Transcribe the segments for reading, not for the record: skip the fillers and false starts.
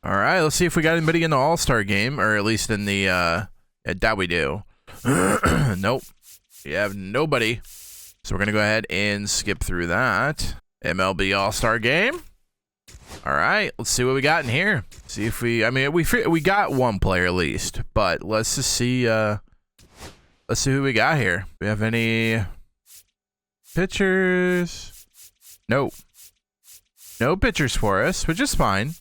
All right, let's see if we got anybody in the All-Star game, or at least in the, that we do. Nope. We have nobody. So we're going to go ahead and skip through that. MLB All-Star game. All right, let's see what we got in here. See if we, I mean, we got one player at least, but let's just see, let's see who we got here. We have any pitchers? Nope. No pitchers for us, which is fine.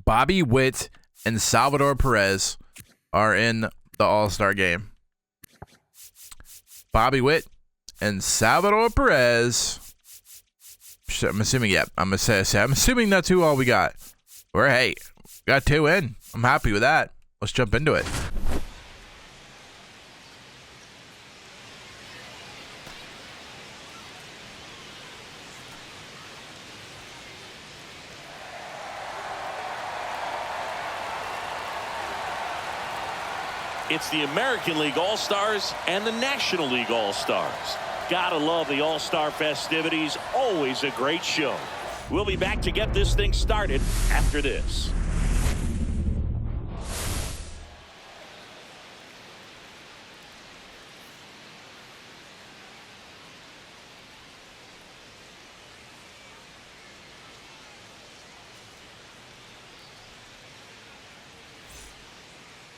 Bobby Witt and Salvador Perez are in the All-Star game. Bobby Witt and Salvador Perez. I'm assuming, yep. I'm assuming that's who all we got. Or hey, got two in. I'm happy with that. Let's jump into it. It's the American League All-Stars and the National League All-Stars. Gotta love the All-Star festivities. Always a great show. We'll be back to get this thing started after this.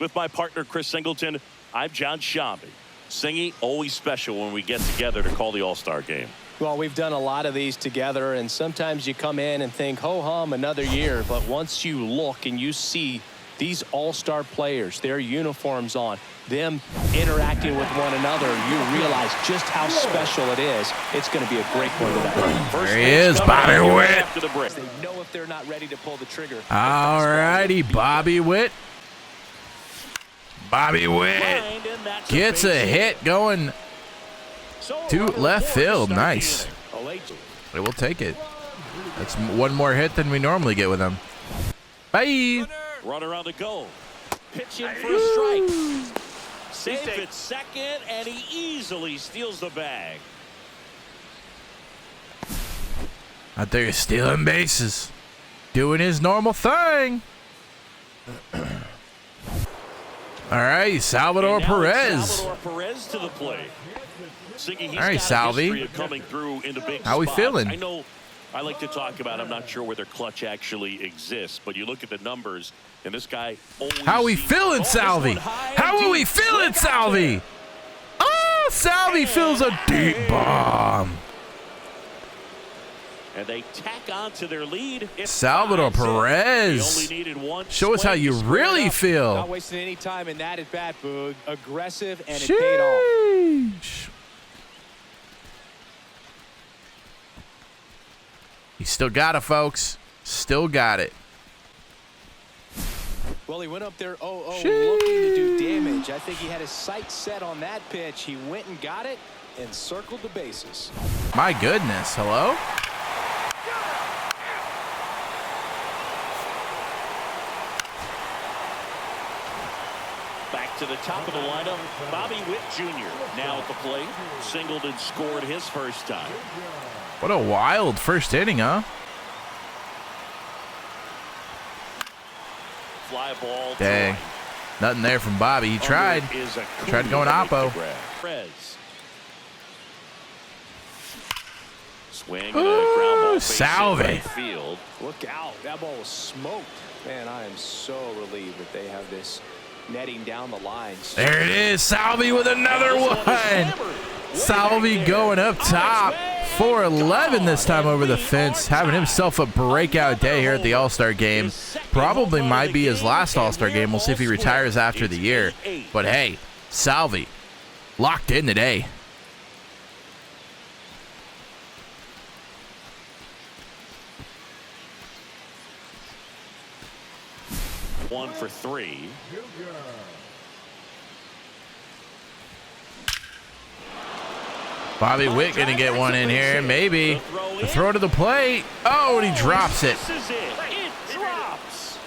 With my partner, Chris Singleton, I'm John Shambi. Singy, always special when we get together to call the All-Star game. Well, we've done a lot of these together, and sometimes you come in and think, ho-hum, another year. But once you look and you see these All-Star players, their uniforms on, them interacting with one another, you realize just how special it is. It's going to be a great one today. There he is, Bobby Witt. They know if they're not ready to pull the trigger. All righty, Bobby Witt. Bobby Witt gets a hit going to left field. Nice. We'll take it. That's one more hit than we normally get with him. Bye. Runner on the go. Pitch in for a strike. Safe at second, and he easily steals the bag. Out there stealing bases. Doing his normal thing. All right, Salvador Perez. Salvador Perez to the plate. All right, Salvi. How we feeling? I know I like to talk about, I'm not sure whether clutch actually exists, but you look at the numbers, and this guy always. How we feeling, Salvi? How are we feeling, Salvi? Oh, Salvi feels a deep bomb. And they tack on to their lead. Salvador Perez. Show us how you really feel. Not wasting any time in that at bat, Boog. Aggressive, and it paid off. He still got it, folks. Still got it. Well, he went up there, looking to do damage. I think he had his sights set on that pitch. He went and got it and circled the bases. My goodness. Hello? Back to the top of the lineup, Bobby Witt Jr. now at the plate. Singled and scored his first time. What a wild first inning, huh? Fly ball. Dang. Nothing there from Bobby. He tried. Tried going oppo. Swing and a ground ball. Salvi. Field. Look out. That ball was smoked. Man, I am so relieved that they have this netting down the lines. There it is. Salvi with another one. Salvi going up top. 4-11 this time over the fence. Having himself a breakout day here at the All-Star game. Probably might be his last All-Star game. We'll see if he retires after the year. But hey, Salvi locked in today. One for three. Bobby Witt gonna get one in here, maybe. The throw to the plate. Oh, and he drops it. This is it. It drops.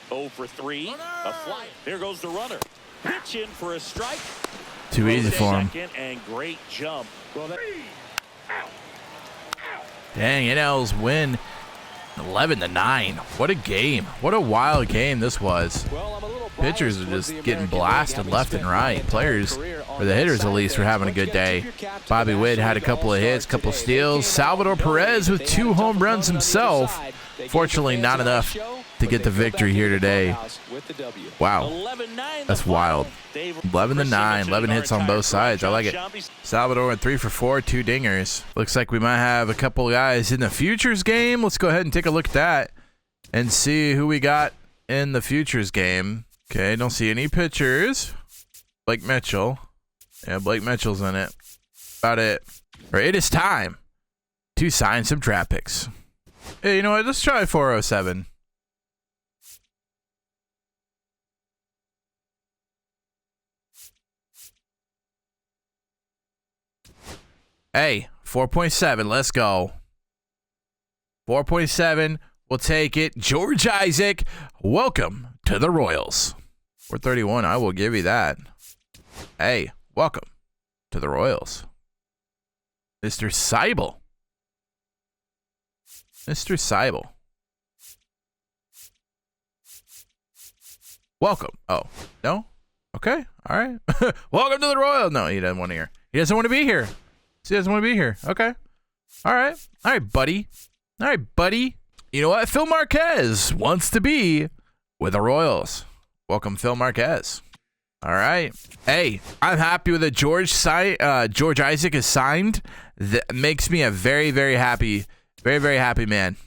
0 for 3. A fly. Here goes the runner. Pitch in for a strike. Too easy for him. And great jump. Well, Dang, NLs win 11-9. What a game. What a wild game this was. Pitchers are just getting blasted left and right. Players, or the hitters at least, were having a good day. Bobby Witt had a couple of hits, couple of steals. Salvador Perez with 2 home runs himself. Fortunately, not enough to get the victory here today. Wow, that's wild. 11-9, 11 hits on both sides. I like it. Salvador went 3 for 4, 2 dingers. Looks like we might have a couple of guys in the futures game. Let's go ahead and take a look at that and see who we got in the futures game. Okay, don't see any pitchers. Blake Mitchell. Yeah, Blake Mitchell's in it. About it. Or it is time to sign some draft picks. Hey, you know what? Let's try 407. Hey, 4.7. Let's go. 4.7. We'll take it. George Isaac, welcome to the Royals. 431. I will give you that. Hey, welcome to the Royals. Mr. Seibel. Mr. Seibel. Welcome. Oh, no? Okay. All right. Welcome to the Royals. No, he doesn't want to hear. He doesn't want to be here. He doesn't want to be here. Okay. All right. All right, buddy. All right, buddy. You know what? Phil Marquez wants to be with the Royals. Welcome, Phil Marquez. All right. Hey, I'm happy with it. George Isaac is signed. That makes me a very, very happy man.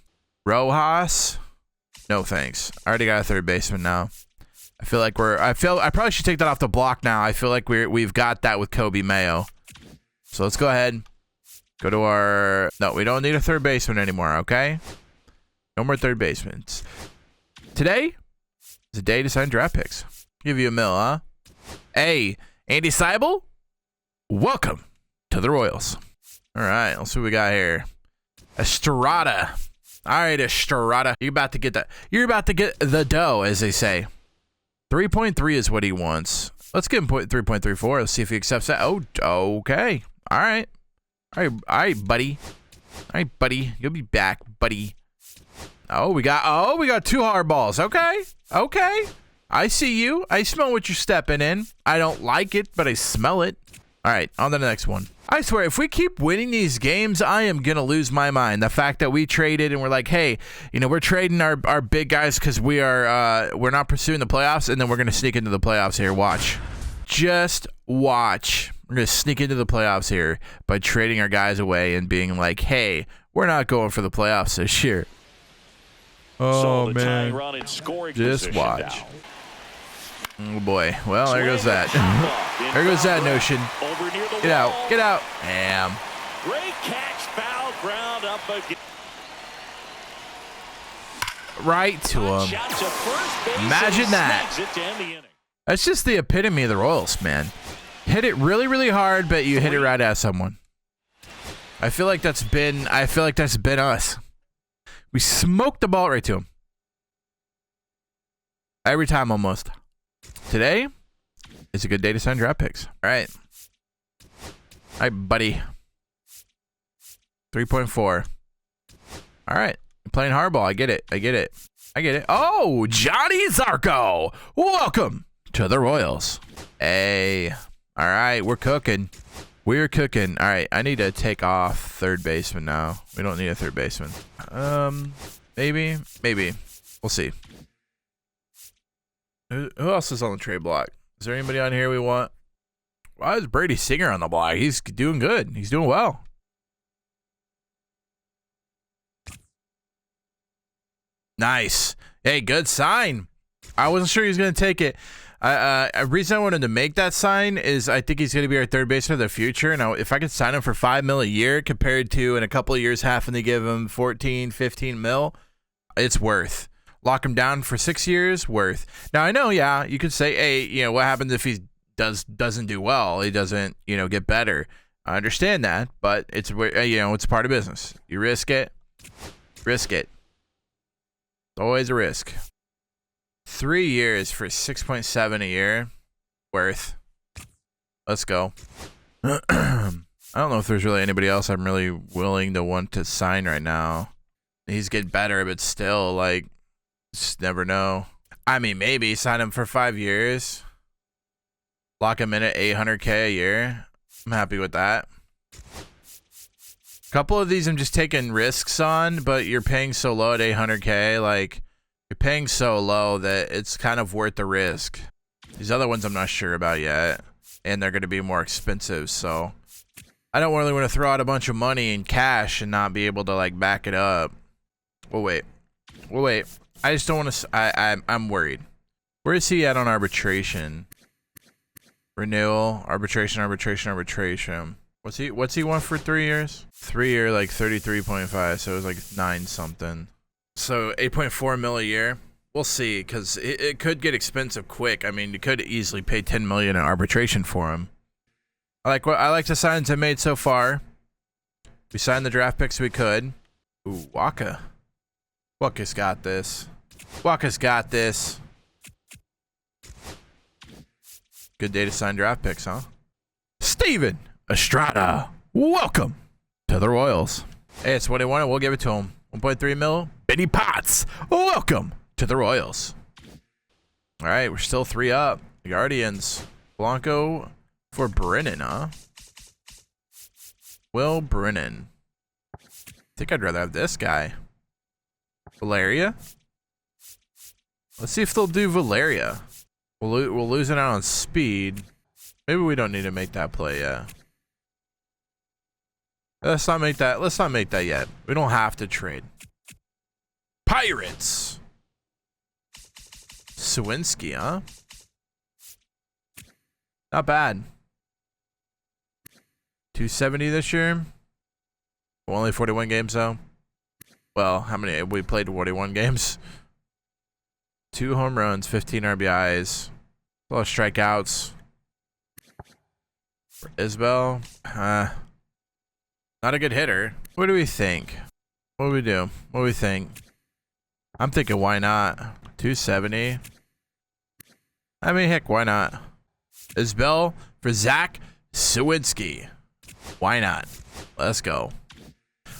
Rojas, no thanks. I already got a third baseman now. I probably should take that off the block now. I feel like we've got that with Kobe Mayo. So let's go ahead. Go to our... No, we don't need a third baseman anymore, okay? No more third basemen. Today is a day to sign draft picks. Give you a mil, huh? Hey, Andy Seibel, welcome to the Royals. All right, let's see what we got here. Estrada. All right, Estrada. You're about to get the dough, as they say. 3.3 is what he wants. Let's give him 3.34. Let's see if he accepts that. Oh, okay. All right, buddy. All right, buddy. You'll be back, buddy. Oh, we got 2 hard balls. Okay. I see you. I smell what you're stepping in. I don't like it, but I smell it. All right, on to the next one. I swear, if we keep winning these games, I am going to lose my mind. The fact that we traded and we're like, hey, you know, we're trading our big guys because we're not pursuing the playoffs, and then we're going to sneak into the playoffs here. Watch. Just watch. We're going to sneak into the playoffs here by trading our guys away and being like, hey, we're not going for the playoffs this year. Oh, man. Just watch. Oh, boy. Well, there goes that. There goes that notion. Get out. Get out. Damn. Great catch, foul ground up again. Right to him. Imagine that. That's just the epitome of the Royals, man. Hit it really, really hard, but you hit it right at someone. I feel like that's been us. We smoked the ball right to him. Every time almost. Today is a good day to sign draft picks. All right. All right, buddy. 3.4. All right. You're playing hardball. I get it. Oh, Johnny Zarco. Welcome to the Royals. Hey. All right. We're cooking. All right. I need to take off third baseman now. We don't need a third baseman. Maybe. We'll see. Who else is on the trade block? Is there anybody on here we want? Why is Brady Singer on the block? He's doing good. He's doing well. Nice. Hey, good sign. I wasn't sure he was going to take it. A reason I wanted to make that sign is I think he's going to be our third baseman of the future. Now, if I could sign him for $5 million a year compared to in a couple of years having to give him 14, 15 mil, it's worth. Lock him down for 6 years, worth. Now, I know, yeah, you could say, hey, you know, what happens if he doesn't do well? He doesn't, you know, get better. I understand that, but it's, you know, it's part of business. You risk it. It's always a risk. 3 years for 6.7 a year, worth. Let's go. I don't know if there's really anybody else I'm really willing to want to sign right now. He's getting better, but still, like, just never know. I mean, maybe sign him for 5 years. Lock him in at $800K a year. I'm happy with that. A couple of these I'm just taking risks on, but you're paying so low at $800K. Like, you're paying so low that it's kind of worth the risk. These other ones I'm not sure about yet, and they're going to be more expensive, so I don't really want to throw out a bunch of money in cash and not be able to, like, back it up. We'll wait. I just don't want to. I'm worried. Where is he at on arbitration? Renewal, arbitration. What's he want for 3 years? 3 year, like 33.5. So it was like 9 something. So 8.4 mil a year. We'll see, because it could get expensive quick. I mean, you could easily pay 10 million in arbitration for him. I like the signs I made so far. We signed the draft picks we could. Ooh, Waka. Waka's got this. Good day to sign draft picks, huh? Steven Estrada, welcome to the Royals. Hey, it's what he wanted. We'll give it to him. 1.3 mil. Benny Potts, welcome to the Royals. All right, we're still 3 up. The Guardians. Blanco for Brennan, huh? Will Brennan. I think I'd rather have this guy. Valeria? Let's see if they'll do Valeria. We're losing out on speed. Maybe we don't need to make that play yet. Let's not make that yet. We don't have to trade. Pirates. Sawinski, huh? Not bad. 270 this year. Only 41 games though. Well, how many? We played 41 games. 2 home runs, 15 RBIs, a lot of strikeouts. For Isbell, not a good hitter. What do we think? What do we do? What do we think? I'm thinking, why not? 270. I mean, heck, why not? Isbell for Zach Sawinski. Why not? Let's go.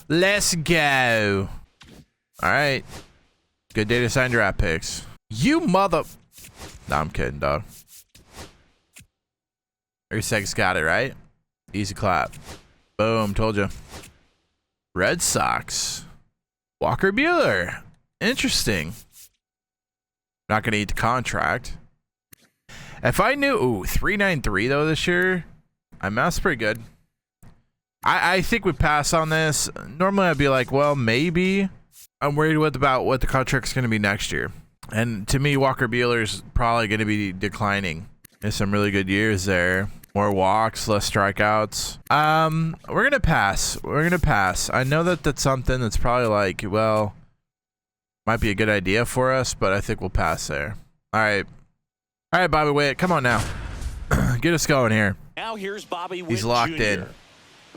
Let's go. All right. Good day to sign draft picks. You mother... Nah, I'm kidding, dog. 36 got it, right? Easy clap. Boom, told you. Red Sox. Walker Buehler. Interesting. Not going to eat the contract. If I knew... Ooh, 393, though, this year. I mean, that's pretty good. I think we pass on this. Normally, I'd be like, well, maybe. I'm worried about what the contract's going to be next year. And to me, Walker Buehler's probably going to be declining. There's some really good years there. More walks, less strikeouts. We're going to pass. I know that that's something that's probably like, well, might be a good idea for us, but I think we'll pass there. All right, Bobby Witt, come on now. Get us going here. Now here's Bobby Witt He's locked Jr. in.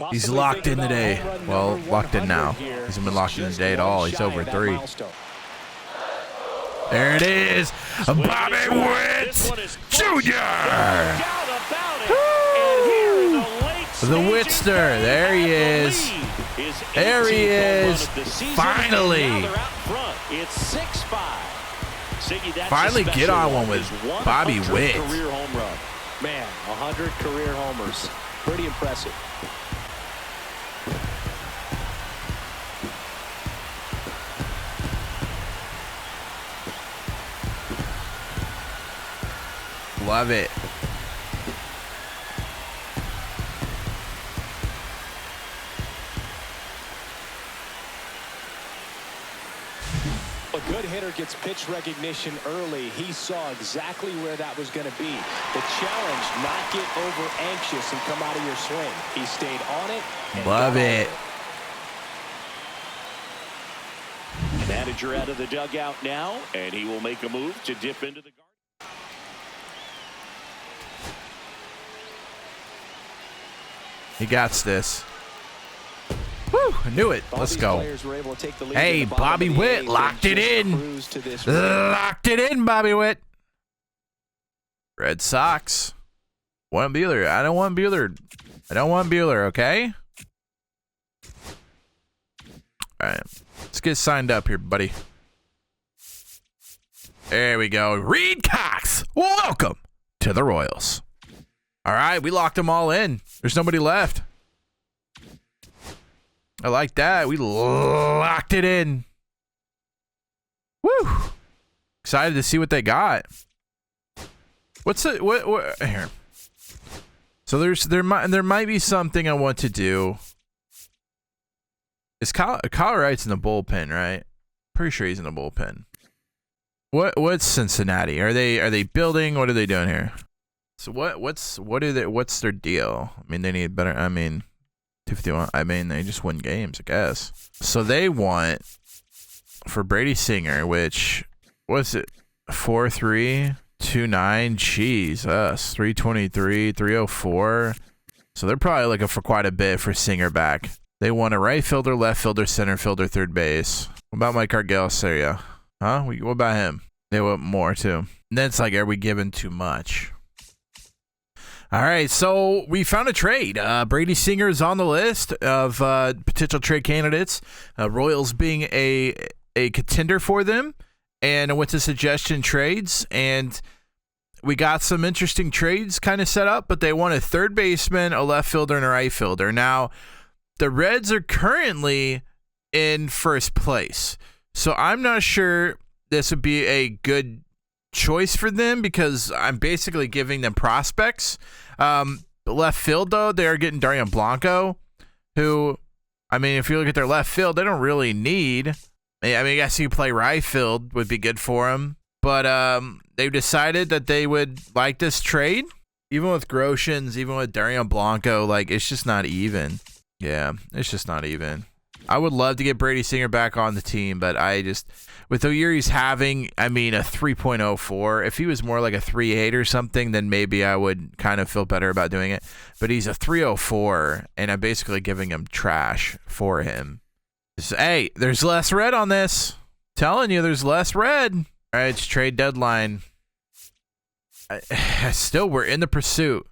He's locked in today. Well, locked in now. He hasn't been locked in today at all. He's over 3. There it is. Bobby Witt Jr. The Witster. There he is. There he is. Finally. Finally get on one with Bobby Witt. Man, 100 career homers. Pretty impressive. Love it. A good hitter gets pitch recognition early. He saw exactly where that was going to be. The challenge, not get over anxious and come out of your swing. He stayed on it. Love it. Manager out of the dugout now, and he will make a move to dip into the garden. He got this. Woo, I knew it. Let's go. Hey, Bobby Witt locked it in. Locked it in, Bobby Witt. Red Sox. Want Buehler. I don't want Buehler. I don't want Bueller, okay? All right. Let's get signed up here, buddy. There we go. Reed Cox, welcome to the Royals. All right, we locked them all in. There's nobody left. I like that. We locked it in. Woo! Excited to see what they got. What's it? What here? So there might be something I want to do. Is Kyle Wright's in the bullpen, right? Pretty sure he's in the bullpen. What's Cincinnati? Are they building? What are they doing here? So what's their deal? I mean, they need better. I mean, 251. I mean, they just win games, I guess. So they want for Brady Singer, which was it 4.329. Jeez, 323, 304. So they're probably looking for quite a bit for Singer back. They want a right fielder, left fielder, center fielder, third base. What about Mike Argel-Seria? Huh? What about him? They want more too. And then it's like, are we giving too much? All right, so we found a trade. Brady Singer is on the list of potential trade candidates. Royals being a contender for them. And I went to suggestion trades, and we got some interesting trades kind of set up, but they want a third baseman, a left fielder, and a right fielder. Now, the Reds are currently in first place. So I'm not sure this would be a good choice for them because I'm basically giving them prospects. Left field, though, they are getting Darian Blanco, who, I mean, if you look at their left field, they don't really need. I mean, I guess you play right field would be good for them. But they've decided that they would like this trade. Even with Groshans, even with Darian Blanco, like, it's just not even. Yeah, it's just not even. I would love to get Brady Singer back on the team, but I just, with the year he's having, I mean, a 3.04. If he was more like a 3.8 or something, then maybe I would kind of feel better about doing it. But he's a 3.04, and I'm basically giving him trash for him. Just, hey, there's less red on this. Telling you, there's less red. All right, it's trade deadline. Still, we're in the pursuit.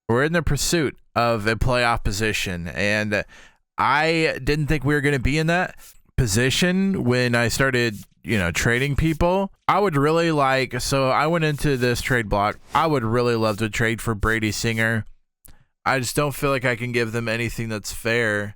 We're in the pursuit of a playoff position, and I didn't think we were going to be in that position when I started, trading people. I would really like, so I went into this trade block. I would really love to trade for Brady Singer. I just don't feel like I can give them anything that's fair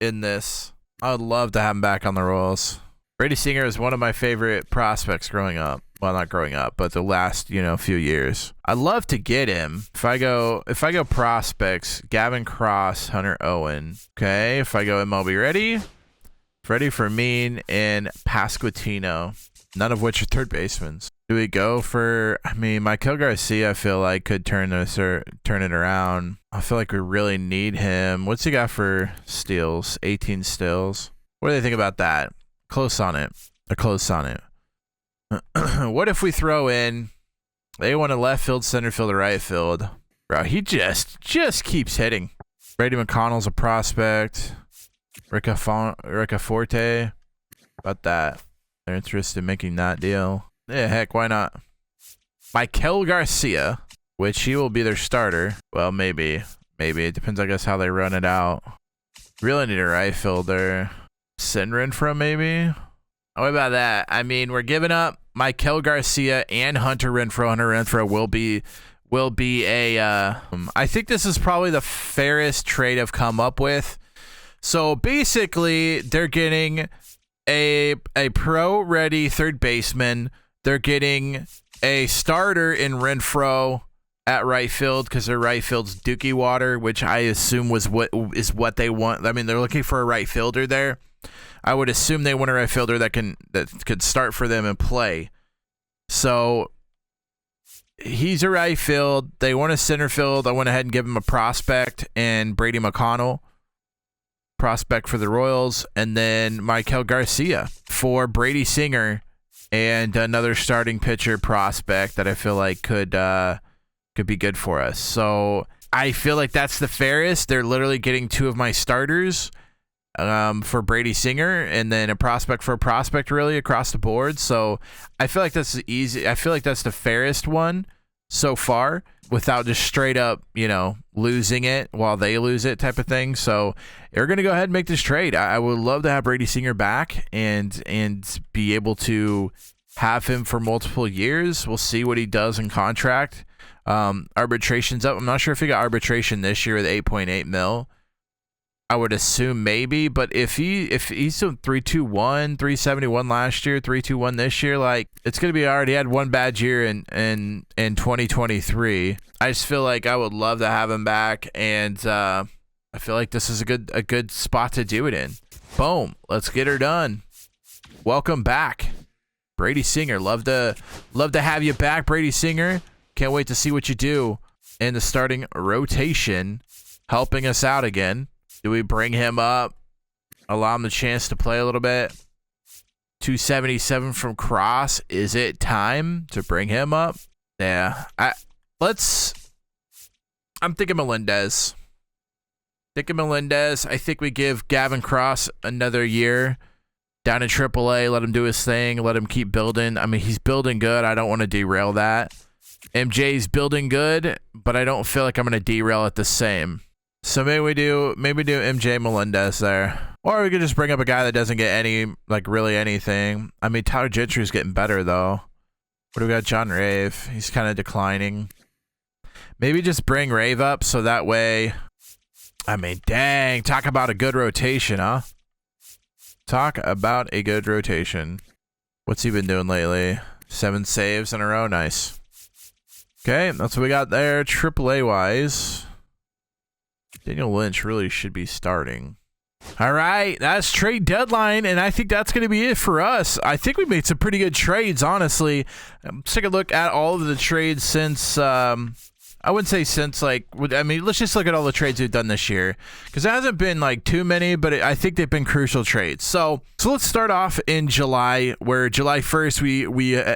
in this. I would love to have him back on the Royals. Brady Singer is one of my favorite prospects growing up. Well, not growing up, but the last, few years. I'd love to get him. If I go prospects, Gavin Cross, Hunter Owen. Okay, if I go MLB ready, Freddie Fermin, and Pasquantino, none of which are third basemen. Do we go for, Maikel Garcia, I feel like could turn it around. I feel like we really need him. What's he got for steals? 18 steals. What do they think about that? Close on it. They're close on it. What if we throw in, they want a left field, center field, or right field? Bro, he just keeps hitting. Brady McConnell's a prospect. Rica Forte. About that. They're interested in making that deal. Yeah, heck, why not? Maikel Garcia, which he will be their starter. Well, maybe. It depends, I guess, how they run it out. Really need a right fielder. Sinrin from maybe? What about that? We're giving up Maikel Garcia and Hunter Renfroe. Hunter Renfroe will be a. I think this is probably the fairest trade I've come up with. So basically, they're getting a pro-ready third baseman. They're getting a starter in Renfroe at right field because their right field's Dookie Water, which I assume is what they want. They're looking for a right fielder there. I would assume they want a right fielder that could start for them and play. So he's a right field. They want a center field. I went ahead and give him a prospect and Brady McConnell, prospect for the Royals, and then Maikel Garcia for Brady Singer and another starting pitcher prospect that I feel like could be good for us. So I feel like that's the fairest. They're literally getting two of my starters. For Brady Singer, and then a prospect for a prospect, really across the board. So I feel like that's easy. I feel like that's the fairest one. so far without just straight up, losing it while they lose it type of thing. So they're going to go ahead and make this trade. I would love to have Brady Singer back and be able to have him for multiple years. We'll see what he does in contract. Arbitration's up. I'm not sure if he got arbitration this year with 8.8 mil. I would assume maybe, but if he's doing 321, 371 last year, 321 this year, like it's gonna be already had one bad year in 2023. I just feel like I would love to have him back, and I feel like this is a good spot to do it in. Boom, let's get her done. Welcome back, Brady Singer. Love to have you back, Brady Singer. Can't wait to see what you do in the starting rotation, helping us out again. Do we bring him up? Allow him the chance to play a little bit. 277 from Cross. Is it time to bring him up? Yeah. I'm thinking Melendez. I think we give Gavin Cross another year down in AAA. Let him do his thing. Let him keep building. I mean, he's building good. I don't want to derail that. MJ's building good, but I don't feel like I'm going to derail it the same. So maybe we do MJ Melendez there. Or we could just bring up a guy that doesn't get really anything. I mean, Tyler Gentry's getting better, though. What do we got? John Rave. He's kind of declining. Maybe just bring Rave up so that way... I mean, dang. Talk about a good rotation, huh? Talk about a good rotation. What's he been doing lately? 7 saves in a row. Nice. Okay, that's what we got there. AAA-wise... Daniel Lynch really should be starting. All right, that's trade deadline, and I think that's going to be it for us. I think we made some pretty good trades, honestly. Let's take a look at all of the trades since... I wouldn't say since, let's just look at all the trades we've done this year, because there hasn't been, too many, but I think they've been crucial trades. So let's start off in July, where July 1st,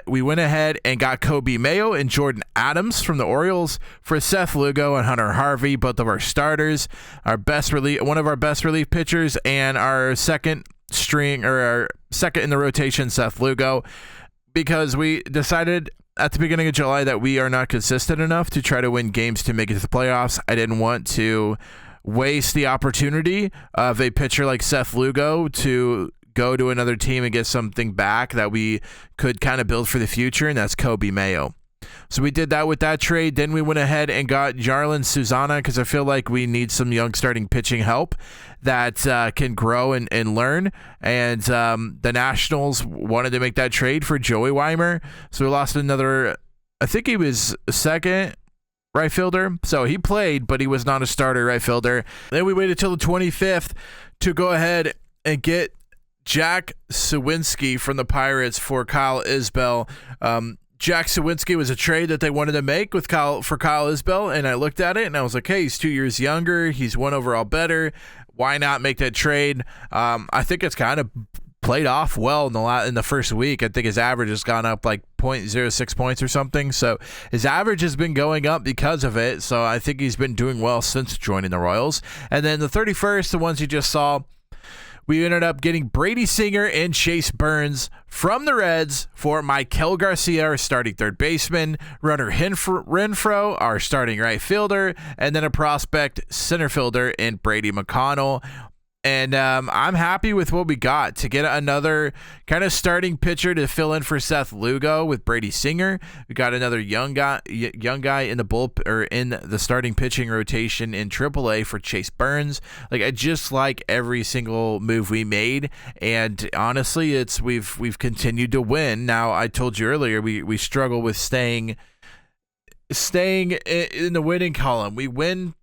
we went ahead and got Kobe Mayo and Jordan Adams from the Orioles for Seth Lugo and Hunter Harvey, both of our starters, one of our best relief pitchers, and our second in the rotation, Seth Lugo, because we decided at the beginning of July that we are not consistent enough to try to win games to make it to the playoffs. I didn't want to waste the opportunity of a pitcher like Seth Lugo to go to another team and get something back that we could kind of build for the future, and that's Kobe Mayo. So we did that with that trade. Then we went ahead and got Jarlin Susana because I feel like we need some young starting pitching help that can grow and learn. And the Nationals wanted to make that trade for Joey Weimer. So we lost another, I think he was a second right fielder. So he played, but he was not a starter right fielder. Then we waited till the 25th to go ahead and get Jack Sawinski from the Pirates for Kyle Isbell. Jack Sawinski was a trade that they wanted to make for Kyle Isbell, and I looked at it and I was like, hey, he's 2 years younger, he's 1 overall better. Why not make that trade? I think it's kind of played off well in the first week. I think his average has gone up like 0.06 points or something. So his average has been going up because of it. So I think he's been doing well since joining the Royals. And then the 31st, the ones you just saw, we ended up getting Brady Singer and Chase Burns from the Reds for Maikel Garcia, our starting third baseman, Runner Renfroe, our starting right fielder, and then a prospect center fielder in Brady McConnell. And I'm happy with what we got to get another kind of starting pitcher to fill in for Seth Lugo with Brady Singer. We got another young guy in the starting pitching rotation in AAA for Chase Burns. I just like every single move we made, and honestly, we've continued to win. Now, I told you earlier we struggle with staying in the winning column. We win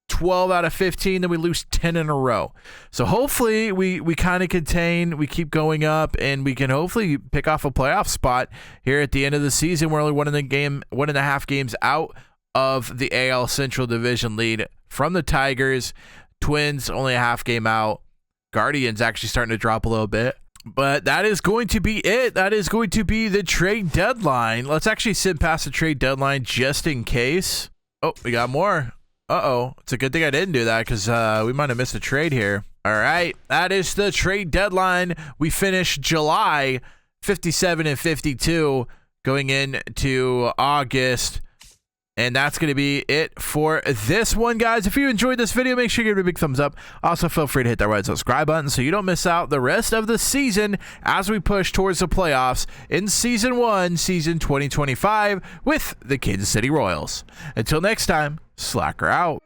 12 out of 15, then we lose 10 in a row. So hopefully we kind of contain, we keep going up, and we can hopefully pick off a playoff spot here at the end of the season. We're only 1.5 games out of the AL Central Division lead from the Tigers. Twins only a half game out. Guardians actually starting to drop a little bit. But that is going to be it. That is going to be the trade deadline. Let's actually sit past the trade deadline just in case. Oh, we got more. Uh-oh. It's a good thing I didn't do that because we might have missed a trade here. All right. That is the trade deadline. We finished July 57 and 52 going into August. And that's going to be it for this one, guys. If you enjoyed this video, make sure you give it a big thumbs up. Also, feel free to hit that red subscribe button so you don't miss out the rest of the season as we push towards the playoffs in Season 1, Season 2025 with the Kansas City Royals. Until next time, Slacker out.